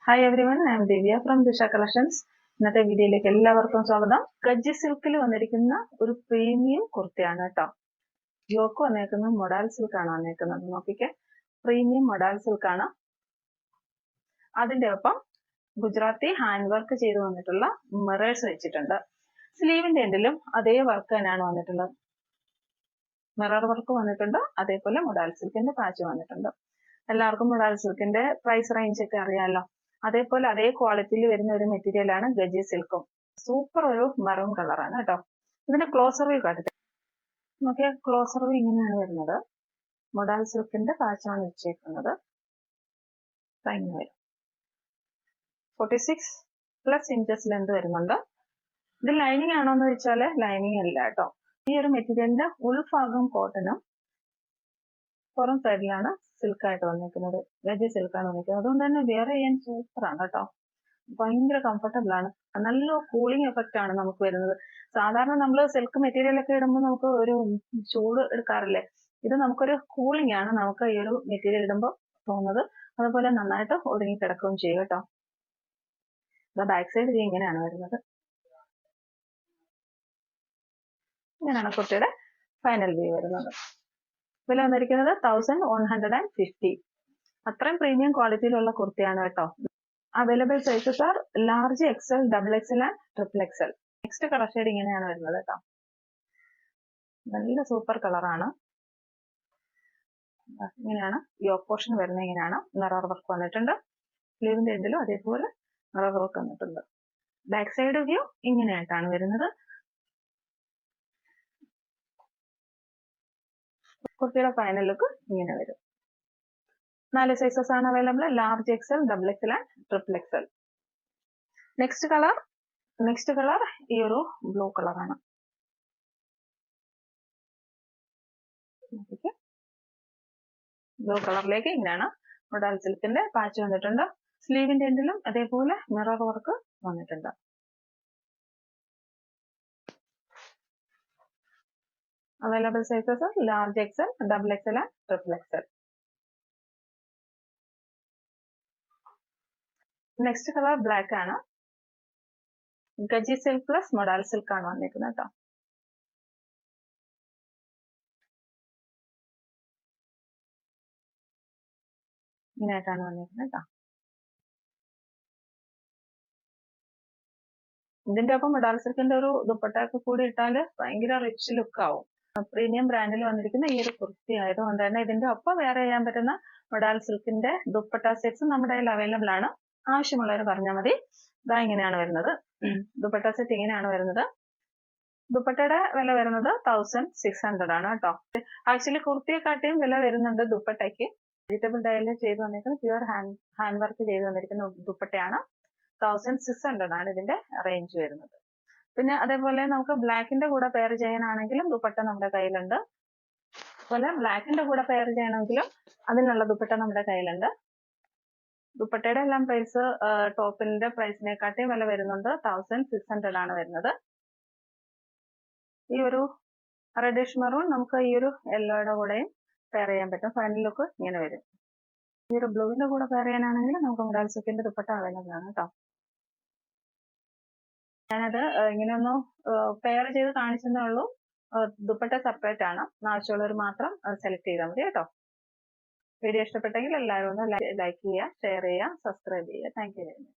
Hi everyone, I M Divya from ദിശ collections. ഇന്നത്തെ വീഡിയോയിലേക്ക് എല്ലാവർക്കും സ്വാഗതം. ഗജ്ജി സിൽക്കിൽ വന്നിരിക്കുന്ന ഒരു പ്രീമിയം കുർത്തിയാണ് കേട്ടോ. യോക്ക് വന്നേക്കുന്നത് മൊഡാൽ സിൽക്കാണ് വന്നേക്കുന്നത്. നോക്കിക്കെ, പ്രീമിയം മൊഡാൽ സിൽക്കാണ്. അതിന്റെ ഒപ്പം ഗുജറാത്തി ഹാൻഡ് വർക്ക് ചെയ്ത് വന്നിട്ടുള്ള മിറേഴ്സ് വെച്ചിട്ടുണ്ട്. സ്ലീവിന്റെ എൻഡിലും അതേ വർക്ക് തന്നെയാണ് വന്നിട്ടുള്ളത്. മിറർ വർക്ക് വന്നിട്ടുണ്ട്, അതേപോലെ മൊഡാൽ സിൽക്കിന്റെ പാച്ച് വന്നിട്ടുണ്ട്. എല്ലാവർക്കും മൊഡാൽ സിൽക്കിന്റെ പ്രൈസ് റേഞ്ച് ഒക്കെ അറിയാമല്ലോ. അതേപോലെ അതേ ക്വാളിറ്റിയിൽ വരുന്ന ഒരു മെറ്റീരിയൽ ആണ് ഗജി സിൽക്കും. സൂപ്പർ ഒരു മറൂൺ കളറാണ് കേട്ടോ. ഇതിന്റെ ക്ലോസർ വ്യൂ കാട്ടട്ടെ. നോക്കിയാൽ ക്ലോസർ വ്യൂ ഇങ്ങനെയാണ് വരുന്നത്. മൊഡാൽ സിൽക്കിന്റെ പാച്ചാണ് വെച്ചേക്കുന്നത്. ഇങ്ങനെ വരും. 46+ ഇഞ്ചസ് ലെന്ത് വരുന്നുണ്ട്. ഇത് ലൈനിങ് ആണോ എന്ന് വെച്ചാൽ ലൈനിങ് അല്ല കേട്ടോ. ഈ ഒരു മെറ്റീരിയലിന്റെ ഉൾഭാഗം കോട്ടനും പുറം സൈഡിലാണ് സിൽക്കായിട്ട് വന്നിരിക്കുന്നത്. ഗജി സിൽക്കാണ് വന്നിരിക്കുന്നത്. അതുകൊണ്ട് തന്നെ വെയർ ചെയ്യാൻ സൂപ്പറാണ് കേട്ടോ. ഭയങ്കര കംഫർട്ടബിൾ ആണ്. നല്ല കൂളിംഗ് എഫക്റ്റ് ആണ് നമുക്ക് വരുന്നത്. സാധാരണ നമ്മൾ സിൽക്ക് മെറ്റീരിയൽ ഒക്കെ ഇടുമ്പോൾ നമുക്ക് ഒരു ചൂട് എടുക്കാറില്ലേ, ഇത് നമുക്കൊരു കൂളിംഗ് ആണ് നമുക്ക് ഈ ഒരു മെറ്റീരിയൽ ഇടുമ്പോൾ തോന്നുന്നത്. അതുപോലെ നന്നായിട്ട് ഒതുങ്ങി കിടക്കുകയും ചെയ്യും കേട്ടോ. ബാക്ക് സൈഡ് ഇത് ഇങ്ങനെയാണ് വരുന്നത്. ഇങ്ങനെയാണ് കുർത്തിയുടെ ഫൈനൽ വ്യൂ വരുന്നത്. വില വന്നിരിക്കുന്നത് 1150. അത്രയും പ്രീമിയം ക്വാളിറ്റിയിലുള്ള കുർത്തിയാണ് കേട്ടോ. Available sizes are large, XL, double XL and triple XL. Next colour shade ഇങ്ങനെയാണ് വരുന്നത് കേട്ടോ. നല്ല സൂപ്പർ കളറാണ്. ഇങ്ങനെയാണ് യോക്ക് പോർഷൻ വരുന്നത്. ഇങ്ങനെയാണ് മിറർ വർക്ക് വന്നിട്ടുണ്ട്. സ്ലീവിന്റെ എൻഡിലും അതേപോലെ മിറർ വർക്ക് വന്നിട്ടുണ്ട്. ബാക്ക് സൈഡ് വ്യൂ ഇങ്ങനെയായിട്ടാണ് വരുന്നത്. കുർത്തിയുടെ ഫൈനൽ ലുക്ക് ഇങ്ങനെ വരും. 4 സൈസസ് ആണ് available. Large, XL, double XL and triple XL. Next colour ഈ ഒരു ബ്ലൂ കളറാണ്. ബ്ലൂ കളറിലേക്ക് ഇങ്ങനെയാണ് മൊഡാൽ സിൽക്കിന്റെ പാച്ച് വന്നിട്ടുണ്ട്. സ്ലീവിന്റെ എൻഡിലും അതേപോലെ മിറർ വർക്ക് വന്നിട്ടുണ്ട്. Available sizes large, XL, double XL and triple XL. Next colour black ആണ്. Gaji silk plus modal silk ആണ് വന്നിരിക്കുന്നത് കേട്ടോ. ഇങ്ങനെയായിട്ടാണ് വന്നിരിക്കുന്നത് കേട്ടോ. ഇതിന്റെ ഒപ്പം മൊഡാൽ സിൽക്കിന്റെ ഒരു ദുപ്പട്ടയൊക്കെ കൂടി ഇട്ടാല് ഭയങ്കര റിച്ച് ലുക്ക് ആവും. പ്രീമിയം ബ്രാൻഡിൽ വന്നിരിക്കുന്ന ഈ ഒരു കുർത്തി ആയതുകൊണ്ട് തന്നെ ഇതിന്റെ ഒപ്പം വെയർ ചെയ്യാൻ പറ്റുന്ന മൊഡാൽ സിൽക്കിന്റെ ദുപ്പട്ട സെറ്റ്സ് നമ്മുടെ കയ്യിൽ അവൈലബിൾ ആണ്. ആവശ്യമുള്ളവർ പറഞ്ഞാൽ മതി. ഇതാ ഇങ്ങനെയാണ് വരുന്നത്. ദുപ്പട്ട സെറ്റ് ഇങ്ങനെയാണ് വരുന്നത്. ദുപ്പട്ടയുടെ വില വരുന്നത് 1600 ആണ് കേട്ടോ. ആക്ച്വലി കുർത്തിയെക്കാട്ടിയും വില വരുന്നുണ്ട് ദുപ്പട്ടയ്ക്ക്. വെജിറ്റബിൾ ഡയലിൽ ചെയ്ത് വന്നിരിക്കുന്ന പ്യുവർ ഹാൻഡ് വർക്ക് ചെയ്ത് വന്നിരിക്കുന്ന ദുപ്പട്ടയാണ്. 1600 ആണ് ഇതിന്റെ റേഞ്ച് വരുന്നത്. പിന്നെ അതേപോലെ നമുക്ക് ബ്ലാക്കിന്റെ കൂടെ പെയർ ചെയ്യാനാണെങ്കിലും ദുപ്പട്ട നമ്മുടെ കയ്യിലുണ്ട്. അതുപോലെ ബ്ലാക്കിന്റെ കൂടെ പെയർ ചെയ്യണമെങ്കിലും അതിനുള്ള ദുപ്പട്ട നമ്മുടെ കയ്യിലുണ്ട്. ദുപ്പട്ടയുടെ എല്ലാം പ്രൈസ് ടോപ്പിന്റെ പ്രൈസിനെക്കാട്ടിയും വില വരുന്നുണ്ട്. 1600 ആണ് വരുന്നത്. ഈ ഒരു റെഡിഷ് മെറൂൺ നമുക്ക് ഈ ഒരു യെല്ലോയുടെ കൂടെയും പെയർ ചെയ്യാൻ പറ്റും. ഫൈനൽ ലുക്ക് ഇങ്ങനെ വരും. ഈ ഒരു ബ്ലൂവിന്റെ കൂടെ പെയർ ചെയ്യാനാണെങ്കിൽ നമുക്ക് മൊഡാൽ സിൽക്കിന്റെ ദുപ്പട്ട അവൈലബിൾ ആണ് കേട്ടോ. ഞാനത് ഇങ്ങനെ ഒന്ന് പെയർ ചെയ്ത് കാണിച്ചതേ ഉള്ളൂ. ദുപ്പട്ട സെപ്പറേറ്റ് ആണ്. ആവശ്യമുള്ളവർ മാത്രം സെലക്ട് ചെയ്താൽ മതി കേട്ടോ. വീഡിയോ ഇഷ്ടപ്പെട്ടെങ്കിൽ എല്ലാവരും ഒന്ന് ലൈക്ക് ചെയ്യുക, ഷെയർ ചെയ്യുക, സബ്സ്ക്രൈബ് ചെയ്യുക. Thank you very much.